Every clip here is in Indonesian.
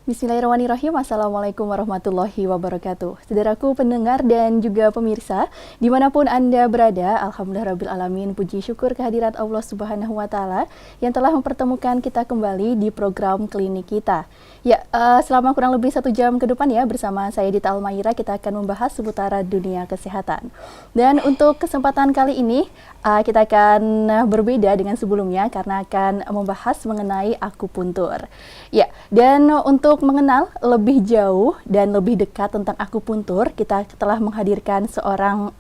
Bismillahirrahmanirrahim. Assalamualaikum warahmatullahi wabarakatuh. Saudaraku pendengar dan juga pemirsa, dimanapun Anda berada, Alhamdulillahirrabbilalamin, puji syukur kehadirat Allah Subhanahu wa Ta'ala yang telah mempertemukan kita kembali di program klinik kita. Ya, selama kurang lebih 1 jam ke depan ya, bersama saya Dita Almaira, kita akan membahas seputar dunia kesehatan. Dan untuk kesempatan kali ini, kita akan berbeda dengan sebelumnya karena akan membahas mengenai akupuntur. Ya, dan untuk mengenal lebih jauh dan lebih dekat tentang akupuntur, kita telah menghadirkan seorang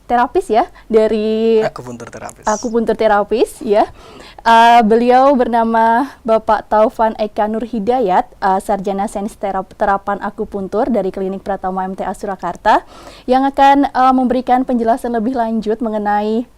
terapis ya dari akupuntur terapis ya. Beliau bernama Bapak Taufan Eka Nur Hidayat, sarjana sains terapan akupuntur dari Klinik Pratama MTA Surakarta, yang akan memberikan penjelasan lebih lanjut mengenai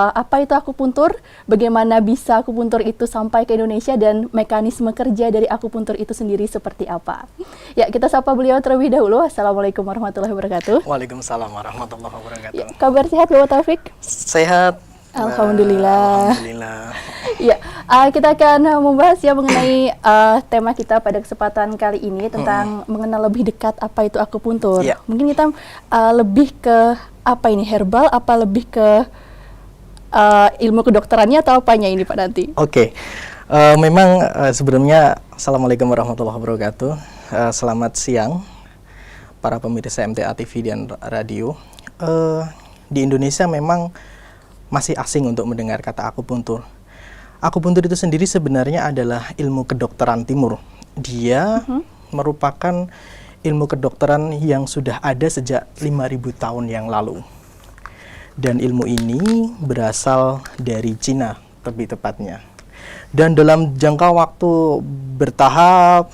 apa itu akupuntur, bagaimana bisa akupuntur itu sampai ke Indonesia, dan mekanisme kerja dari akupuntur itu sendiri seperti apa. Ya, kita sapa beliau terlebih dahulu. Assalamualaikum warahmatullahi wabarakatuh. Waalaikumsalam warahmatullahi wabarakatuh. Ya, kabar sehat Bapak Taufik? Sehat. Alhamdulillah. Alhamdulillah. Ya, kita akan membahas ya mengenai tema kita pada kesempatan kali ini tentang mengenal lebih dekat apa itu akupuntur. Ya. Mungkin kita lebih ke apa ini, herbal, apa lebih ke ilmu kedokterannya atau apanya ini Pak nanti? Oke. Memang sebelumnya Assalamualaikum warahmatullahi wabarakatuh. Selamat siang para pemirsa MTA TV dan radio. Di Indonesia memang masih asing untuk mendengar kata akupuntur. Akupuntur itu sendiri sebenarnya adalah ilmu kedokteran timur. Dia merupakan ilmu kedokteran yang sudah ada sejak 5.000 tahun yang lalu. Dan ilmu ini berasal dari Cina, lebih tepatnya. Dan dalam jangka waktu bertahap,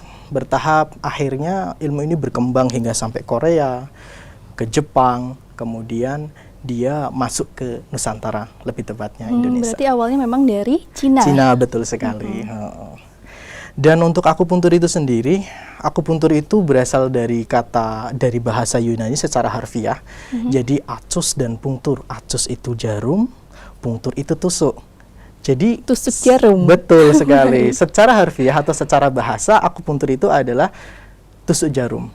akhirnya ilmu ini berkembang hingga sampai Korea, ke Jepang, kemudian dia masuk ke Nusantara, lebih tepatnya Indonesia. Berarti awalnya memang dari Cina? Cina, betul sekali. Dan untuk akupuntur itu sendiri, akupuntur itu berasal dari bahasa Yunani secara harfiah. Jadi acus dan punktur. Acus itu jarum, punktur itu tusuk. Jadi tusuk jarum. Betul sekali. Secara harfiah atau secara bahasa, akupuntur itu adalah tusuk jarum.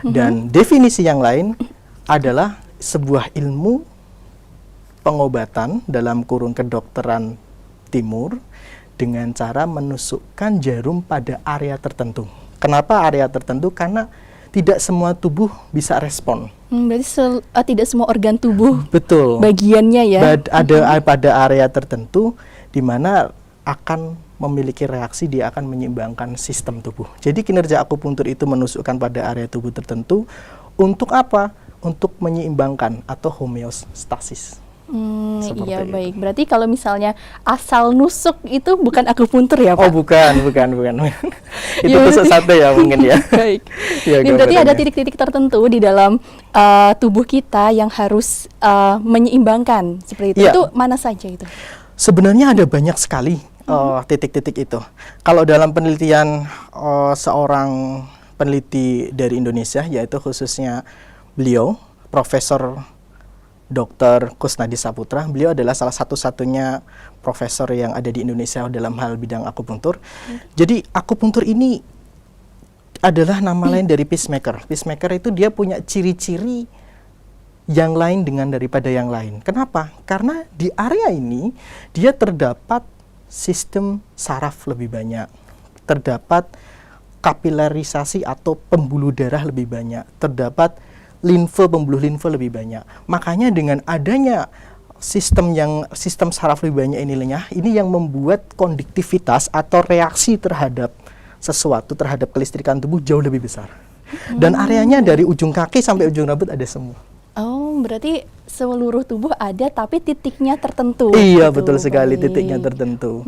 Dan definisi yang lain adalah sebuah ilmu pengobatan dalam kurung kedokteran timur dengan cara menusukkan jarum pada area tertentu. Kenapa area tertentu? Karena tidak semua tubuh bisa respon. Berarti tidak semua organ tubuh. Betul. Bagiannya ya. Ada pada area tertentu di mana akan memiliki reaksi, dia akan menyeimbangkan sistem tubuh. Jadi kinerja akupuntur itu menusukkan pada area tubuh tertentu. Untuk apa? Untuk menyeimbangkan atau homeostasis. Iya, baik. Berarti kalau misalnya asal nusuk itu bukan akupuntur ya Pak? Oh bukan. Itu ya, tusuk sate ya mungkin ya. Baik. Ya, ini berarti ada titik-titik tertentu di dalam tubuh kita yang harus menyeimbangkan seperti itu. Ya. Itu mana saja itu? Sebenarnya ada banyak sekali titik-titik itu. Kalau dalam penelitian seorang peneliti dari Indonesia, yaitu khususnya beliau, Profesor Dr. Kusnadi Saputra, beliau adalah salah satu-satunya profesor yang ada di Indonesia dalam hal bidang akupuntur. Jadi akupuntur ini adalah nama lain dari peacemaker. Peacemaker itu dia punya ciri-ciri yang lain daripada yang lain. Kenapa? Karena di area ini dia terdapat sistem saraf lebih banyak, terdapat kapilarisasi atau pembuluh darah lebih banyak, terdapat pembuluh limfe lebih banyak. Makanya dengan adanya sistem saraf lebih banyak ini yang membuat konduktivitas atau reaksi terhadap sesuatu, terhadap kelistrikan tubuh jauh lebih besar. Dan areanya dari ujung kaki sampai ujung rambut ada semua. Oh, berarti seluruh tubuh ada tapi titiknya tertentu. Iya, gitu. betul sekali. Baik. Titiknya tertentu.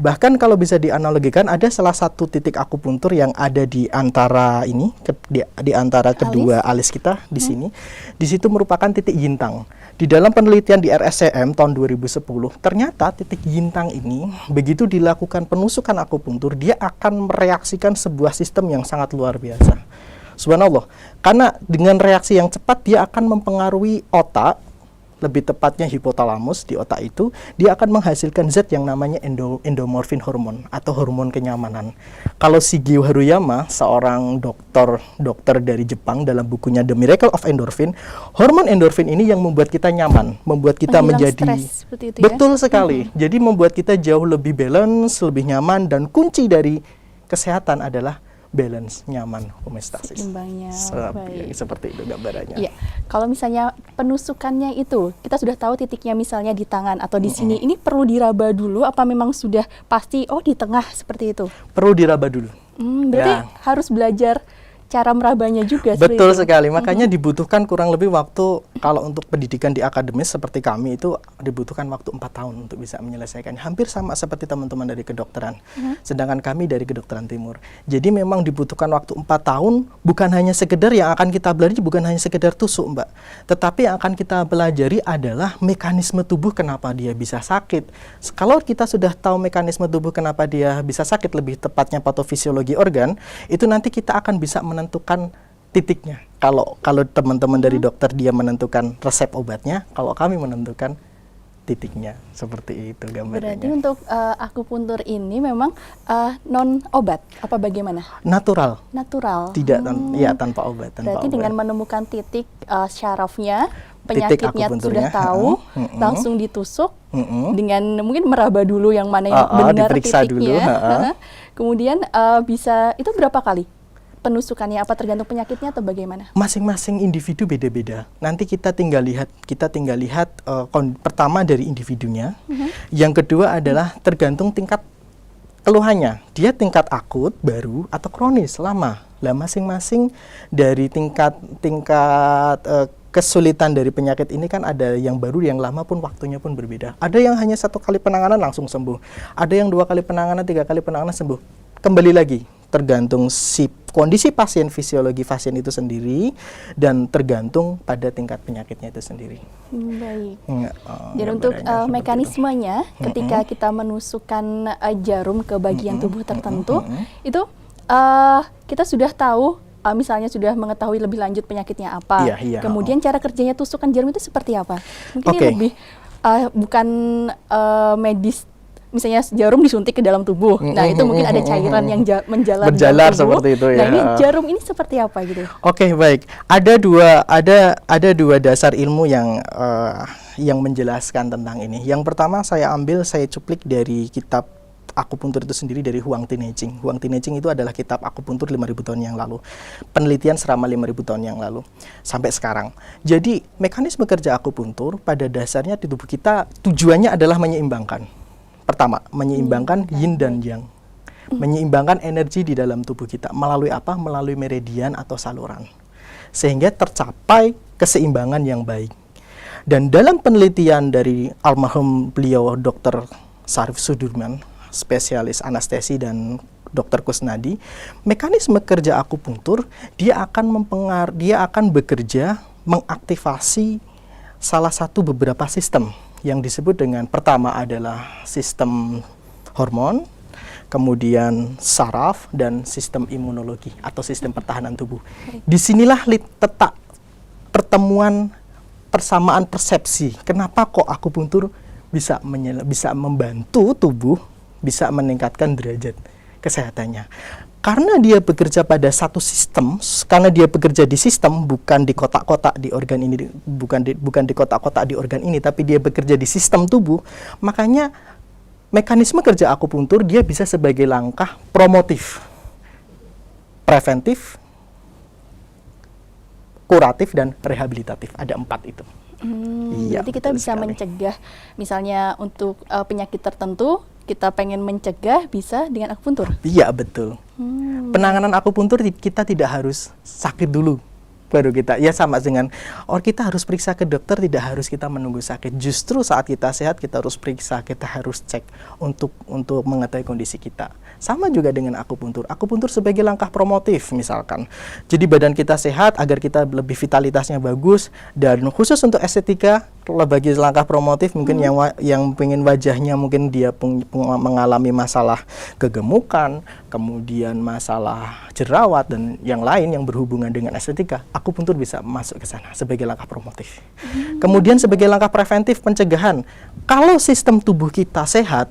Bahkan kalau bisa dianalogikan, ada salah satu titik akupuntur yang ada di antara di antara kedua alis kita di sini. Di situ merupakan titik yintang. Di dalam penelitian di RSCM tahun 2010, ternyata titik yintang ini begitu dilakukan penusukan akupuntur, dia akan mereaksikan sebuah sistem yang sangat luar biasa. Subhanallah, karena dengan reaksi yang cepat dia akan mempengaruhi otak, lebih tepatnya hipotalamus di otak itu, dia akan menghasilkan zat yang namanya endomorfin hormon atau hormon kenyamanan. Kalau Shigeo Haruyama, seorang dokter dari Jepang, dalam bukunya The Miracle of Endorphin, hormon endorfin ini yang membuat kita nyaman, membuat kita menjadi stres, seperti itu ya? Betul sekali. Jadi membuat kita jauh lebih balance, lebih nyaman, dan kunci dari kesehatan adalah balance, nyaman, homeostasis. Seimbangnya. Baik. Seperti itu gambarannya. Iya, kalau misalnya penusukannya itu, kita sudah tahu titiknya misalnya di tangan atau di sini, ini perlu diraba dulu apa memang sudah pasti, oh di tengah seperti itu? Perlu diraba dulu. Berarti harus belajar cara merabanya juga. Betul sekali, makanya dibutuhkan kurang lebih waktu, kalau untuk pendidikan di akademis seperti kami itu dibutuhkan waktu 4 tahun untuk bisa menyelesaikan. Hampir sama seperti teman-teman dari kedokteran, sedangkan kami dari kedokteran timur. Jadi memang dibutuhkan waktu 4 tahun, bukan hanya sekedar yang akan kita pelajari, bukan hanya sekedar tusuk Mbak, tetapi yang akan kita pelajari adalah mekanisme tubuh kenapa dia bisa sakit. Kalau kita sudah tahu mekanisme tubuh kenapa dia bisa sakit, lebih tepatnya patofisiologi organ, itu nanti kita akan bisa menentukan titiknya. Kalau teman-teman dari dokter dia menentukan resep obatnya, kalau kami menentukan titiknya. Seperti itu gambarnya. Berarti untuk akupuntur ini memang non obat apa bagaimana? Natural. Natural. Tidak tanpa obat. Berarti dengan menemukan titik syarafnya, titik penyakitnya sudah tahu, langsung ditusuk dengan mungkin meraba dulu yang mana yang benar diperiksa titiknya. Dulu, kemudian bisa itu berapa kali penusukannya, apa tergantung penyakitnya atau bagaimana? Masing-masing individu beda-beda. Nanti kita tinggal lihat pertama dari individunya. Yang kedua adalah tergantung tingkat keluhannya. Dia tingkat akut, baru, atau kronis, lama. Lah masing-masing dari tingkat kesulitan dari penyakit ini kan ada yang baru, yang lama pun waktunya pun berbeda. Ada yang hanya 1 kali penanganan langsung sembuh. Ada yang 2 kali penanganan, 3 kali penanganan sembuh. Kembali lagi, tergantung kondisi pasien, fisiologi pasien itu sendiri, dan tergantung pada tingkat penyakitnya itu sendiri. Baik. Jadi untuk mekanismenya, ketika kita menusukkan jarum ke bagian tubuh tertentu, itu kita sudah tahu, misalnya sudah mengetahui lebih lanjut penyakitnya apa. Kemudian cara kerjanya tusukan jarum itu seperti apa? Mungkin ini lebih bukan medis. Misalnya jarum disuntik ke dalam tubuh, nah itu mungkin ada cairan yang menjalar seperti itu ya. Nah ini jarum ini seperti apa gitu? Oke, baik. Ada dua dasar ilmu yang menjelaskan tentang ini. Yang pertama saya cuplik dari kitab akupuntur itu sendiri dari Huang Tineching. Huang Tineching itu adalah kitab akupuntur 5.000 tahun yang lalu. Penelitian selama 5.000 tahun yang lalu sampai sekarang. Jadi mekanisme kerja akupuntur pada dasarnya di tubuh kita tujuannya adalah menyeimbangkan. Pertama, menyeimbangkan yin dan yang. Menyeimbangkan energi di dalam tubuh kita. Melalui apa? Melalui meridian atau saluran. Sehingga tercapai keseimbangan yang baik. Dan dalam penelitian dari almarhum beliau Dr. Syarif Sudirman, spesialis anestesi, dan Dr. Kusnadi, mekanisme kerja akupuntur, dia akan bekerja mengaktifasi salah satu beberapa sistem yang disebut dengan, pertama adalah sistem hormon, kemudian saraf, dan sistem imunologi atau sistem pertahanan tubuh. Disinilah letak persamaan persepsi. Kenapa kok akupuntur bisa membantu tubuh, bisa meningkatkan derajat kesehatannya. Karena dia bekerja pada satu sistem, karena dia bekerja di sistem, bukan di kotak-kotak di organ ini, bukan di kotak-kotak di organ ini, tapi dia bekerja di sistem tubuh. Makanya mekanisme kerja akupuntur dia bisa sebagai langkah promotif, preventif, kuratif, dan rehabilitatif. Ada 4 itu. Jadi kita bisa mencegah, misalnya untuk penyakit tertentu, kita pengen mencegah bisa dengan akupuntur? Iya, betul. Penanganan akupuntur kita tidak harus sakit dulu baru kita, ya sama dengan kita harus periksa ke dokter, tidak harus kita menunggu sakit. Justru saat kita sehat kita harus periksa, kita harus cek untuk mengetahui kondisi kita. Sama juga dengan akupuntur. Akupuntur sebagai langkah promotif misalkan. Jadi badan kita sehat agar kita lebih vitalitasnya bagus, dan khusus untuk estetika bagi langkah promotif mungkin yang pengen wajahnya mungkin dia mengalami masalah kegemukan, kemudian masalah jerawat dan yang lain yang berhubungan dengan estetika, akupuntur bisa masuk ke sana sebagai langkah promotif. Kemudian sebagai langkah preventif pencegahan, kalau sistem tubuh kita sehat,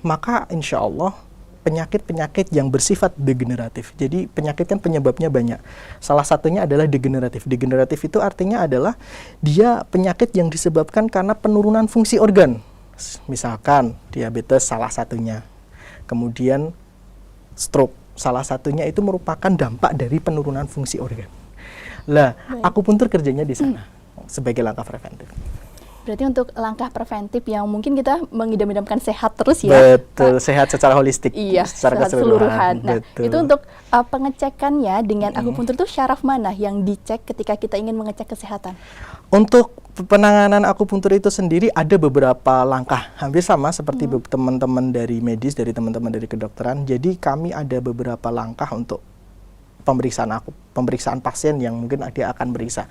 maka insya Allah penyakit-penyakit yang bersifat degeneratif. Jadi penyakit kan penyebabnya banyak. Salah satunya adalah degeneratif. Degeneratif itu artinya adalah dia penyakit yang disebabkan karena penurunan fungsi organ. Misalkan diabetes salah satunya. Kemudian stroke salah satunya itu merupakan dampak dari penurunan fungsi organ. Lah, akupuntur kerjanya di sana sebagai langkah preventif. Berarti untuk langkah preventif yang mungkin kita mengidam-idamkan sehat terus ya. Betul, sehat secara holistik. Iya, secara keseluruhan. Nah, betul. itu untuk pengecekannya dengan akupuntur itu syaraf mana yang dicek ketika kita ingin mengecek kesehatan? Untuk penanganan akupuntur itu sendiri ada beberapa langkah, hampir sama seperti teman-teman dari medis, dari teman-teman dari kedokteran. Jadi kami ada beberapa langkah untuk pemeriksaan pasien yang mungkin dia akan meriksa.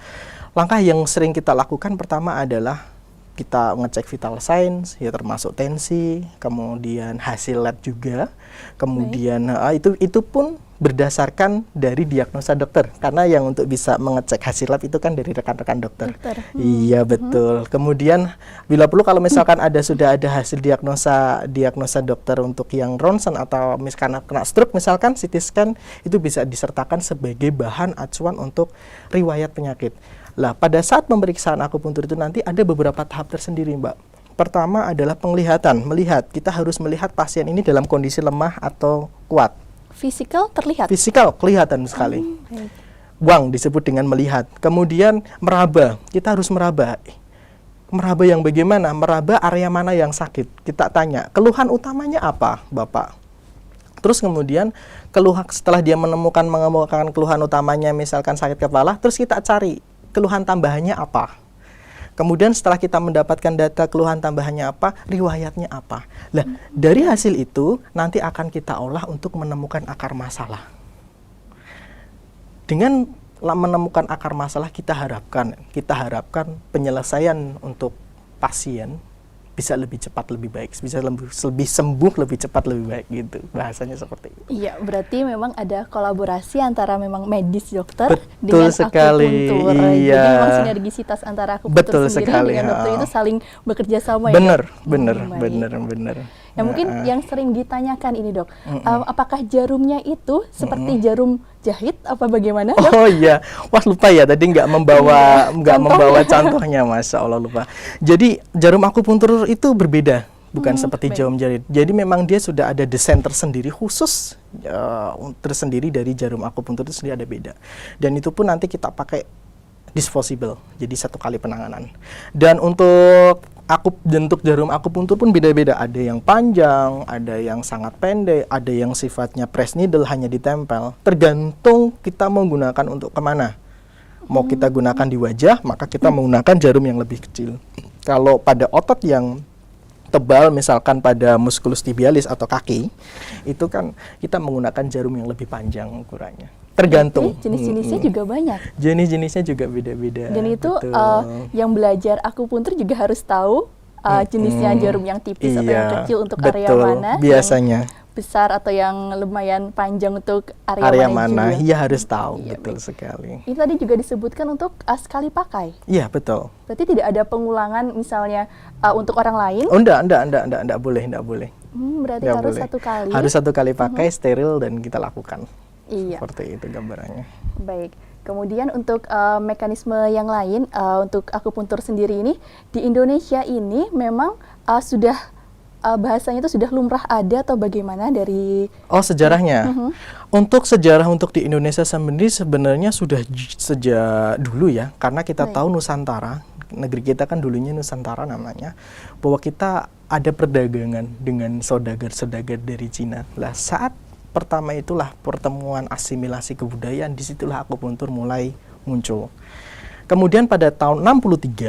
Langkah yang sering kita lakukan pertama adalah kita ngecek vital signs, ya termasuk tensi, kemudian hasil lab juga, kemudian itu pun berdasarkan dari diagnosa dokter, karena yang untuk bisa mengecek hasil lab itu kan dari rekan-rekan dokter. Iya betul. Kemudian bila perlu kalau misalkan sudah ada hasil diagnosa dokter untuk yang ronsen atau misalkan kena stroke misalkan CT scan, itu bisa disertakan sebagai bahan acuan untuk riwayat penyakit. Lah, pada saat pemeriksaan akupuntur itu nanti ada beberapa tahap tersendiri, Mbak. Pertama adalah penglihatan, kita harus melihat pasien ini dalam kondisi lemah atau kuat. Fisikal terlihat? Fisikal, kelihatan sekali. Wang disebut dengan melihat. Kemudian meraba, kita harus meraba. Meraba yang bagaimana? Meraba area mana yang sakit. Kita tanya, keluhan utamanya apa, Bapak? Terus kemudian setelah dia mengemukakan keluhan utamanya misalkan sakit kepala, terus kita cari keluhan tambahannya apa. Kemudian setelah kita mendapatkan data keluhan tambahannya apa, riwayatnya apa. Nah, dari hasil itu nanti akan kita olah untuk menemukan akar masalah. Dengan menemukan akar masalah kita harapkan penyelesaian untuk pasien bisa lebih cepat, lebih baik, bisa lebih sembuh, lebih cepat, lebih baik gitu. Bahasanya seperti itu. Iya, berarti memang ada kolaborasi antara memang medis dokter Betul dengan sekali. akupuntur. Iya. Jadi memang sinergisitas antara akupuntur sendiri dengan dokter itu saling bekerja sama ya. Benar. Ya mungkin yang sering ditanyakan ini dok, apakah jarumnya itu seperti jarum jahit apa bagaimana dok? Oh iya, wah lupa ya tadi nggak membawa contohnya, Masya Allah lupa. Jadi jarum akupuntur itu berbeda, bukan seperti jarum jahit. Jadi memang dia sudah ada desain tersendiri khusus tersendiri dari jarum akupuntur itu sendiri ada beda. Dan itu pun nanti kita pakai disposable, jadi satu kali penanganan. Dan untuk bentuk jarum akupuntur pun beda-beda. Ada yang panjang, ada yang sangat pendek, ada yang sifatnya press needle hanya ditempel. Tergantung kita menggunakan untuk kemana. Mau kita gunakan di wajah, maka kita menggunakan jarum yang lebih kecil. Kalau pada otot yang tebal, misalkan pada musculus tibialis atau kaki, itu kan kita menggunakan jarum yang lebih panjang ukurannya. Tergantung. Jenis-jenisnya juga banyak. Jenis-jenisnya juga beda-beda. Dan itu yang belajar akupuntur juga harus tahu jenisnya jarum yang tipis atau yang kecil untuk area mana. Biasanya. Yang besar atau yang lumayan panjang untuk area mana juga. Iya harus tahu, Iya, betul sekali. Ini tadi juga disebutkan untuk sekali pakai. Iya, betul. Berarti tidak ada pengulangan misalnya untuk orang lain? Oh, enggak boleh. Berarti Nggak harus boleh. satu kali. Harus satu kali pakai, steril dan kita lakukan. Iya. Seperti itu gambarannya. Baik. Kemudian untuk mekanisme yang lain untuk akupuntur sendiri ini di Indonesia ini memang sudah bahasanya itu sudah lumrah ada atau bagaimana dari sejarahnya. Untuk sejarah untuk di Indonesia sendiri sebenarnya sudah sejak dulu ya, karena kita tahu Nusantara, negeri kita kan dulunya Nusantara namanya, bahwa kita ada perdagangan dengan saudagar-saudagar dari Cina. Lah saat pertama itulah pertemuan asimilasi kebudayaan, disitulah akupuntur mulai muncul. Kemudian pada tahun 63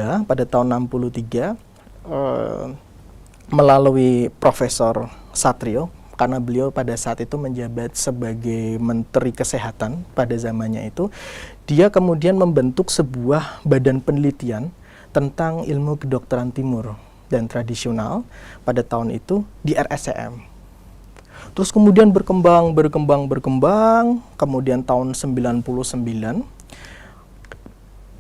melalui Profesor Satrio, karena beliau pada saat itu menjabat sebagai Menteri Kesehatan pada zamannya itu, dia kemudian membentuk sebuah badan penelitian tentang ilmu kedokteran timur dan tradisional pada tahun itu di RSCM. Terus kemudian berkembang, kemudian tahun 99,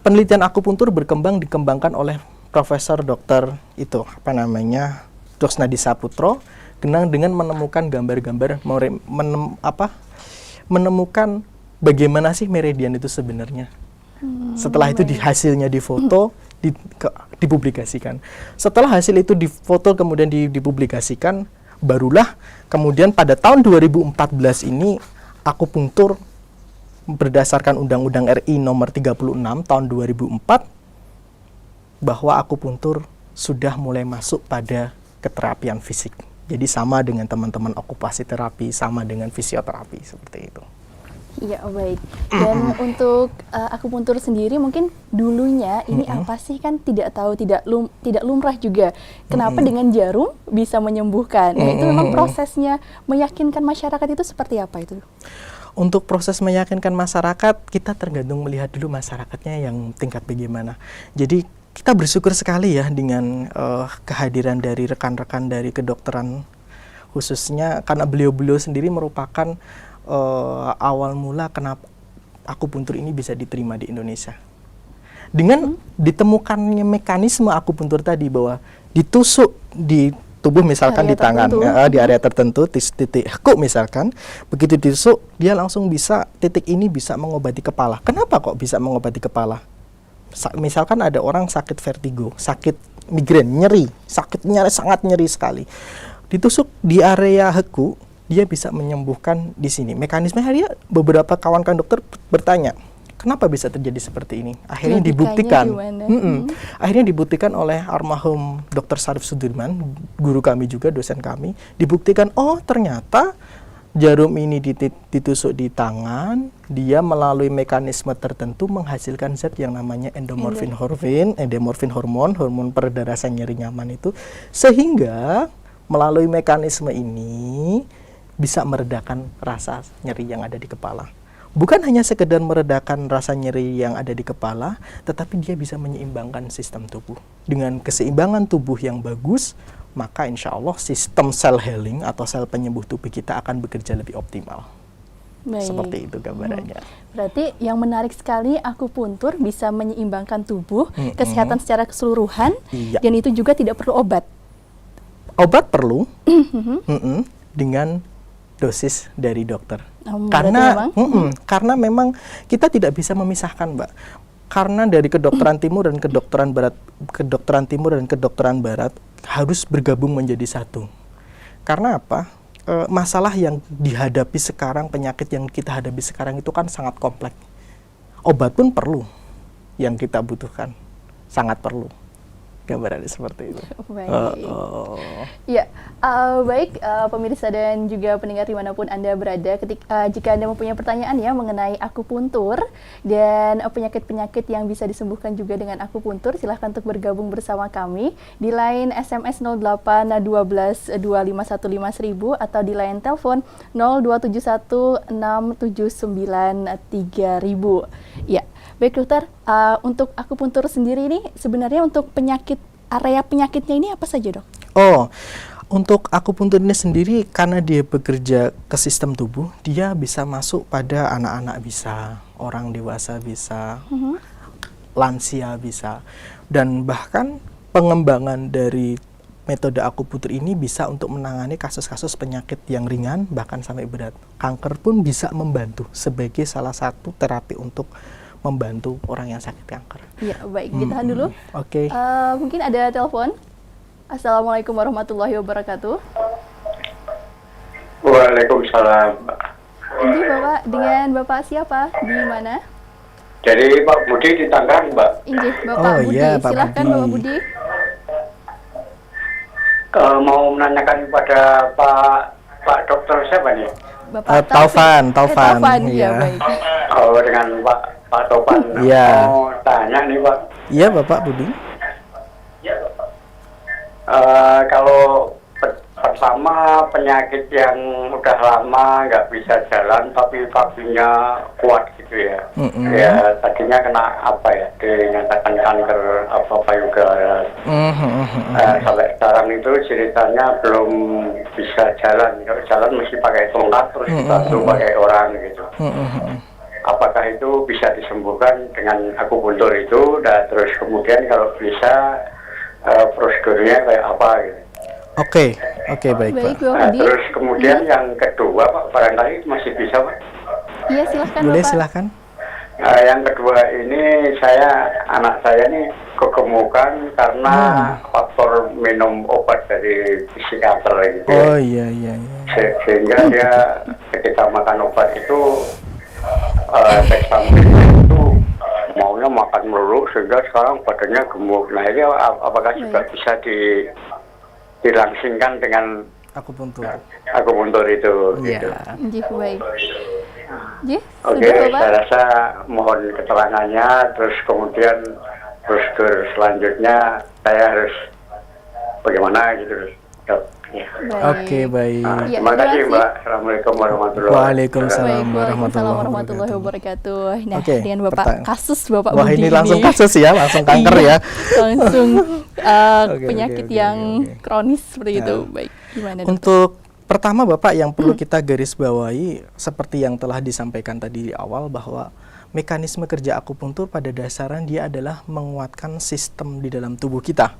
penelitian akupuntur dikembangkan oleh Profesor Dokter itu, Dr. Nadi Saputro, dengan menemukan gambar-gambar, menemukan bagaimana sih meridian itu sebenarnya. Setelah itu hasilnya difoto, dipublikasikan. Setelah hasil itu difoto kemudian dipublikasikan, barulah kemudian pada tahun 2014 ini akupunktur berdasarkan Undang-Undang RI nomor 36 tahun 2004 bahwa akupunktur sudah mulai masuk pada keterapian fisik. Jadi sama dengan teman-teman okupasi terapi, sama dengan fisioterapi, seperti itu. Iya, baik. Dan untuk akupuntur sendiri mungkin dulunya ini apa sih, kan tidak tahu, tidak lumrah juga. Kenapa dengan jarum bisa menyembuhkan? Nah, itu memang prosesnya meyakinkan masyarakat itu seperti apa itu? Untuk proses meyakinkan masyarakat, kita tergantung melihat dulu masyarakatnya yang tingkat bagaimana. Jadi kita bersyukur sekali ya dengan kehadiran dari rekan-rekan dari kedokteran, khususnya karena beliau-beliau sendiri merupakan awal mula kenapa akupuntur ini bisa diterima di Indonesia. Dengan ditemukannya mekanisme akupuntur tadi, bahwa ditusuk di tubuh misalkan area di tangan, di area tertentu, titik heku misalkan, begitu ditusuk dia langsung bisa, titik ini bisa mengobati kepala. Kenapa kok bisa mengobati kepala? Misalkan ada orang sakit vertigo, sakit migrain, sakitnya sangat nyeri sekali, ditusuk di area heku, dia bisa menyembuhkan di sini. Mekanismenya dia, beberapa kawan-kawan dokter bertanya, kenapa bisa terjadi seperti ini? Akhirnya dibuktikan. Akhirnya dibuktikan oleh almarhum Dr. Syarif Sudirman, guru kami juga, dosen kami. Dibuktikan, oh ternyata jarum ini ditusuk di tangan, dia melalui mekanisme tertentu menghasilkan zat yang namanya endomorfin hormon, hormon peredar rasa nyeri nyaman itu, sehingga melalui mekanisme ini bisa meredakan rasa nyeri yang ada di kepala. Bukan hanya sekedar meredakan rasa nyeri yang ada di kepala, tetapi dia bisa menyeimbangkan sistem tubuh. Dengan keseimbangan tubuh yang bagus, maka insya Allah sistem cell healing atau sel penyembuh tubuh kita akan bekerja lebih optimal. Baik. Seperti itu gambarannya. Berarti yang menarik sekali, akupuntur bisa menyeimbangkan tubuh, kesehatan secara keseluruhan, dan itu juga tidak perlu obat. Obat perlu, dengan dosis dari dokter. Karena memang kita tidak bisa memisahkan, Mbak. Karena dari kedokteran timur dan kedokteran barat harus bergabung menjadi satu. Karena apa? Masalah yang dihadapi sekarang, penyakit yang kita hadapi sekarang itu kan sangat kompleks. Obat pun perlu, yang kita butuhkan sangat perlu. Gambarannya seperti itu. Baik. Ya, baik pemirsa dan juga pendengar dimanapun Anda berada, jika Anda mempunyai pertanyaan ya mengenai akupuntur dan penyakit-penyakit yang bisa disembuhkan juga dengan akupuntur, silahkan untuk bergabung bersama kami di line SMS 0812 2515000 atau di line telepon 02716793000. Ya. Baik dokter, untuk akupuntur sendiri ini sebenarnya untuk area penyakitnya ini apa saja, dok? Oh, untuk akupuntur ini sendiri karena dia bekerja ke sistem tubuh, dia bisa masuk pada anak-anak bisa, orang dewasa bisa, lansia bisa, dan bahkan pengembangan dari metode akupuntur ini bisa untuk menangani kasus-kasus penyakit yang ringan bahkan sampai berat. Kanker pun bisa membantu sebagai salah satu terapi untuk membantu orang yang sakit kanker. Ya, baik. Ditahan dulu. Oke. Mungkin ada telepon. Assalamualaikum warahmatullahi wabarakatuh. Waalaikumsalam. Ini Bapak, dengan Bapak siapa? Di mana? Jadi Pak Budi di Tangerang, Mbak. Ini Bapak Budi. Iya, Pak Silahkan Budi. Bapak Budi. Mau menanyakan kepada Pak Dokter siapa nih? Bapak Taufan. Taufan, ya, Iya. baik. Oh, dengan Pak Taufan. Iya. Mau tanya nih, Pak. Iya, Bapak Budi. Kalau pertama penyakit yang udah lama nggak bisa jalan tapi kakinya kuat gitu ya. Ya tadinya kena apa ya, dinyatakan kanker apa payudara. Sampai sekarang itu ceritanya belum bisa jalan. Kalau jalan mesti pakai tongkat terus dibantu pakai orang gitu. Apakah itu bisa disembuhkan dengan akupuntur itu? Dan terus kemudian kalau bisa prosedurnya kayak apa gitu. Oke, baik Pak. Bapak Budi. Terus kemudian yang kedua Pak, barangkali masih bisa Pak. Iya, silahkan Boleh, Bapak. silahkan. Yang kedua ini anak saya ini kegemukan karena faktor minum obat dari psikiater gitu. Oh iya. Sehingga dia ketika makan obat itu efek sampingnya itu maunya makan melulu sehingga sekarang badannya gemuk. Nah ini apakah juga bisa dilangsingkan dengan Akupuntur. akupuntur itu? Gitu. Iya. Jih, baik. Jih, Oke, sudah Bapak? saya rasa mohon keterangannya, terus kemudian prosedur selanjutnya saya harus bagaimana gitu, Dok. Ya. Baik. Oke, baik. Ya, Terima kasih terima kasih. Mbak. Assalamualaikum warahmatullahi Waalaikumsalam. Baik, Waalaikumsalam warahmatullahi warahmatullahi wabarakatuh. Nah, Oke, dengan Bapak kasus Bapak Wah, Budi ini langsung kasus ya, langsung kanker Iya, ya. langsung Oke, penyakit oke, yang oke. kronis seperti itu. Ya. Baik, gimana Dok? Untuk pertama Bapak yang perlu kita garis bawahi seperti yang telah disampaikan tadi di awal bahwa mekanisme kerja akupuntur pada dasarnya dia adalah menguatkan sistem di dalam tubuh kita.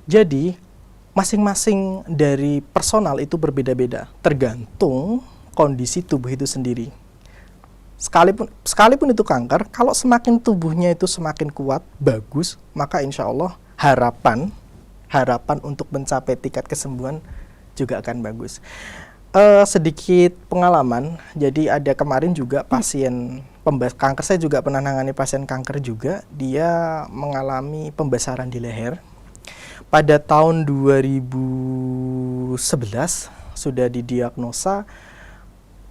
Jadi masing-masing dari personal itu berbeda-beda tergantung kondisi tubuh itu sendiri. Sekalipun itu kanker, kalau semakin tubuhnya itu semakin kuat, bagus, maka insya Allah harapan untuk mencapai tingkat kesembuhan juga akan bagus. Sedikit pengalaman, jadi ada kemarin juga pasien kanker, saya juga pernah nangani pasien kanker juga, dia mengalami pembesaran di leher. Pada tahun 2011 sudah didiagnosa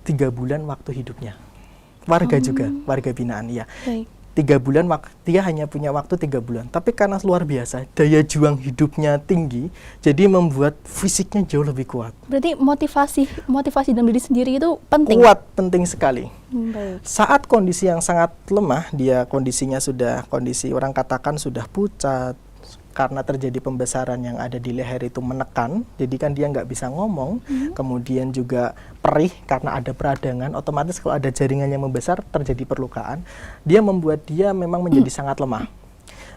3 bulan waktu hidupnya. Warga juga, warga binaan, ya. Baik. 3 bulan, dia hanya punya waktu 3 bulan. Tapi karena luar biasa, daya juang hidupnya tinggi, jadi membuat fisiknya jauh lebih kuat. Berarti motivasi dalam diri sendiri itu penting. Kuat, penting sekali. Baik. Saat kondisi yang sangat lemah, dia kondisinya sudah, kondisi orang katakan sudah pucat, karena terjadi pembesaran yang ada di leher itu menekan, jadi kan dia nggak bisa ngomong, kemudian juga perih karena ada peradangan, otomatis kalau ada jaringan yang membesar terjadi perlukaan, dia membuat dia memang menjadi sangat lemah.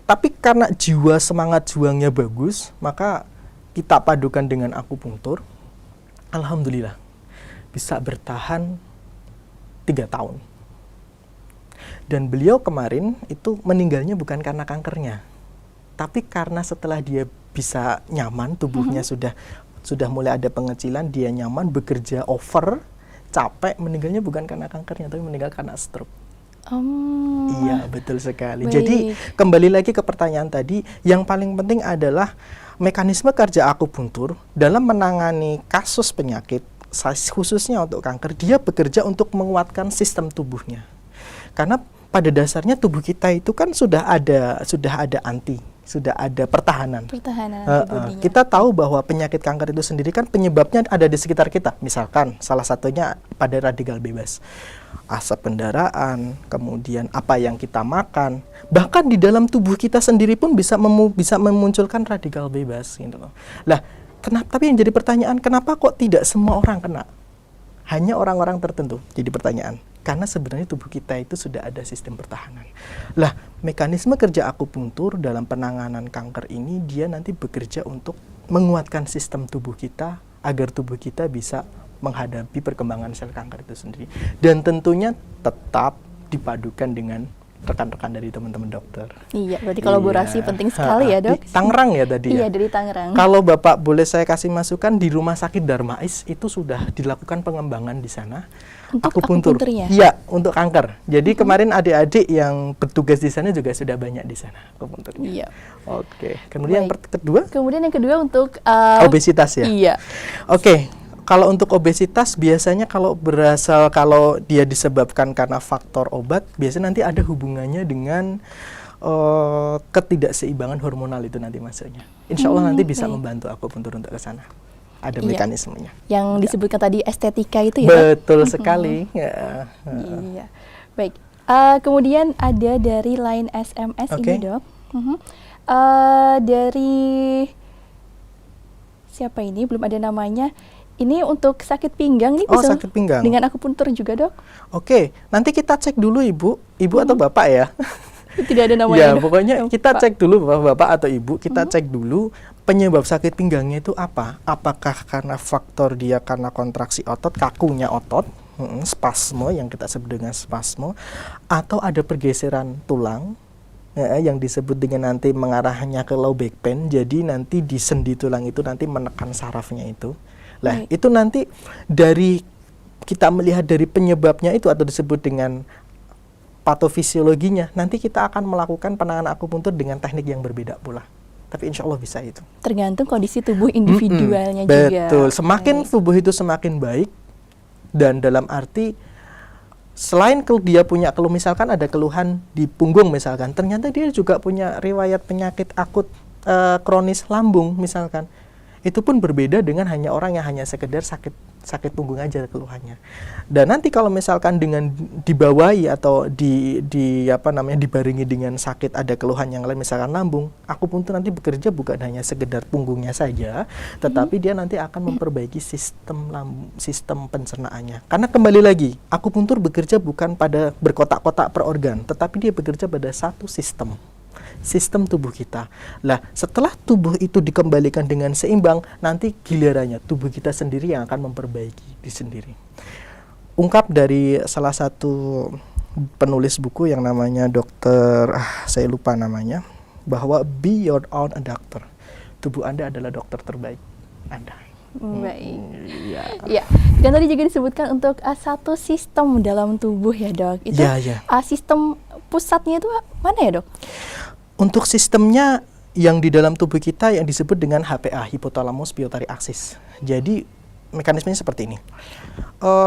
Tapi karena semangat juangnya bagus, maka kita padukan dengan akupunktur, alhamdulillah bisa bertahan 3 tahun. Dan beliau kemarin itu meninggalnya bukan karena kankernya, tapi karena setelah dia bisa nyaman, tubuhnya sudah mulai ada pengecilan, dia nyaman, bekerja over, capek, meninggalnya bukan karena kankernya, tapi meninggal karena stroke. Iya, betul sekali. Baik. Jadi kembali lagi ke pertanyaan tadi, yang paling penting adalah mekanisme kerja akupuntur dalam menangani kasus penyakit, khususnya untuk kanker, dia bekerja untuk menguatkan sistem tubuhnya. Karena pada dasarnya tubuh kita itu kan sudah ada pertahanan antibodinya. Kita tahu bahwa penyakit kanker itu sendiri kan penyebabnya ada di sekitar kita. Misalkan salah satunya pada radikal bebas, asap kendaraan, kemudian apa yang kita makan, bahkan di dalam tubuh kita sendiri pun bisa memunculkan radikal bebas gitu loh. Lah, tapi yang jadi pertanyaan, kenapa kok tidak semua orang kena? Hanya orang-orang tertentu. Jadi pertanyaan, karena sebenarnya tubuh kita itu sudah ada sistem pertahanan. Lah, mekanisme kerja akupuntur dalam penanganan kanker ini, dia nanti bekerja untuk menguatkan sistem tubuh kita agar tubuh kita bisa menghadapi perkembangan sel kanker itu sendiri. Dan tentunya tetap dipadukan dengan rekan-rekan dari teman-teman dokter. Iya, berarti kolaborasi penting sekali ya, Dok. Di Tangerang ya tadi ya? Iya, dari Tangerang. Kalau Bapak boleh saya kasih masukan, di Rumah Sakit Darmais itu sudah dilakukan pengembangan di sana. Untuk akupuntur. akupunturnya? Iya, untuk kanker. Jadi kemarin adik-adik yang bertugas di sana juga sudah banyak di sana akupunturnya. Iya. Oke. Kemudian Baik. Kemudian yang kedua untuk obesitas ya? Iya. Oke. Kalau untuk obesitas biasanya kalau dia disebabkan karena faktor obat, biasanya nanti ada hubungannya dengan ketidakseimbangan hormonal itu nanti masuknya. Insya Allah nanti bisa membantu akupuntur untuk ke sana. Ada mekanismenya. Yang disebutkan tadi estetika itu ya? Betul sekali. Iya. Baik. Kemudian ada dari line SMS ini, Dok. Dari siapa ini? Belum ada namanya. Ini untuk sakit pinggang nih, bisa sakit pinggang. dengan akupuntur juga, Dok? Oke, nanti kita cek dulu Ibu atau Bapak ya. Tidak ada namanya. Ya, Dok? pokoknya kita Pak. cek dulu Bapak atau Ibu, kita cek dulu penyebab sakit pinggangnya itu apa? Apakah karena faktor dia karena kontraksi otot, kakunya otot, spasmo yang kita sebut dengan spasmo, atau ada pergeseran tulang yang disebut dengan nanti mengarahnya ke low back pain. Jadi nanti di sendi tulang itu nanti menekan sarafnya itu. Lah, itu nanti dari kita melihat dari penyebabnya itu atau disebut dengan patofisiologinya, nanti kita akan melakukan penanganan akupuntur dengan teknik yang berbeda pula. Tapi insya Allah bisa itu. Tergantung kondisi tubuh individualnya juga. Betul. Semakin tubuh itu semakin baik, dan dalam arti selain dia punya keluh, misalkan ada keluhan di punggung misalkan, ternyata dia juga punya riwayat penyakit akut kronis lambung misalkan. Itu pun berbeda dengan hanya orang yang hanya sekedar sakit punggung aja keluhannya. Dan nanti kalau misalkan dengan dibawahi atau dibarengi dengan sakit ada keluhan yang lain misalkan lambung, akupuntur nanti bekerja bukan hanya sekedar punggungnya saja, tetapi dia nanti akan memperbaiki sistem pencernaannya. Karena kembali lagi, akupuntur bekerja bukan pada berkotak-kotak per organ, tetapi dia bekerja pada satu sistem tubuh kita. Lah, setelah tubuh itu dikembalikan dengan seimbang, nanti gilirannya tubuh kita sendiri yang akan memperbaiki diri sendiri. Ungkap dari salah satu penulis buku yang namanya saya lupa namanya, bahwa be your own doctor. Tubuh Anda adalah dokter terbaik Anda. Baik. Ya. Dan tadi juga disebutkan untuk satu sistem dalam tubuh ya, Dok. Itu sistem pusatnya itu mana ya, Dok? Untuk sistemnya yang di dalam tubuh kita yang disebut dengan HPA, Hypothalamus Pituitary Axis. Jadi mekanismenya seperti ini.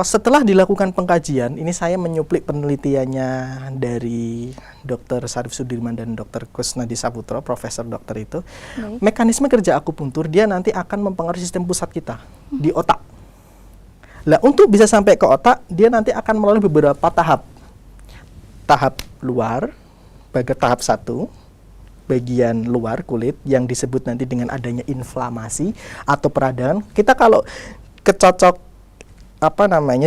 Setelah dilakukan pengkajian, ini saya menyuplik penelitiannya dari Dr. Sarif Sudirman dan Dr. Kusnadi Saputro, profesor dokter itu. Mekanisme kerja akupuntur dia nanti akan mempengaruhi sistem pusat kita di otak. Lah, untuk bisa sampai ke otak, dia nanti akan melalui beberapa tahap. Tahap luar, tahap 1, bagian luar kulit yang disebut nanti dengan adanya inflamasi atau peradangan. Kita kalau kecocok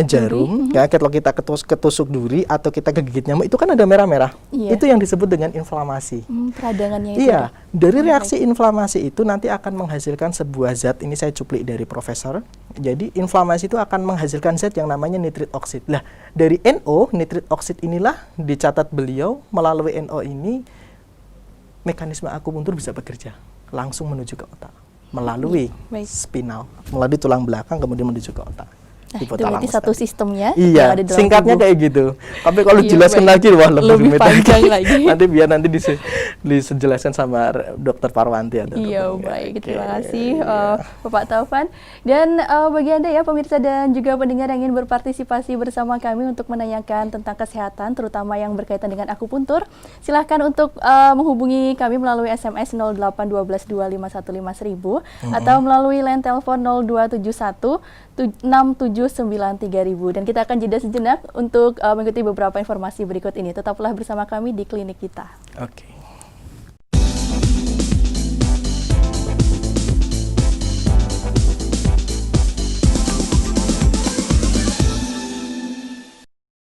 jarum, ya kalau kita ketusuk duri atau kita kegigit nyamuk itu kan ada merah-merah. Itu yang disebut dengan inflamasi. Peradangannya itu. Iya, dari reaksi inflamasi itu nanti akan menghasilkan sebuah zat. Ini saya cuplik dari profesor. Jadi inflamasi itu akan menghasilkan zat yang namanya nitrit oksid. Lah, dari NO, nitrit oksid inilah dicatat beliau melalui NO ini mekanisme akupuntur bisa bekerja langsung menuju ke otak melalui spinal, melalui tulang belakang kemudian menuju ke otak. Itu berarti satu sistemnya. Iya, ada dalam singkatnya tubuh. kayak gitu. Tapi kalau jelaskan lagi wah lebih panjang lagi. Nanti dijelaskan sama Dokter Parwanti atau Iya, baik. Terima kasih Bapak Taufan. Dan bagi Anda ya pemirsa dan juga pendengar yang ingin berpartisipasi bersama kami untuk menanyakan tentang kesehatan terutama yang berkaitan dengan akupuntur, silahkan untuk menghubungi kami melalui SMS 081225151000 atau melalui line telepon 0271 6793000. Dan kita akan jeda sejenak untuk mengikuti beberapa informasi berikut ini. Tetaplah bersama kami di klinik kita. Oke.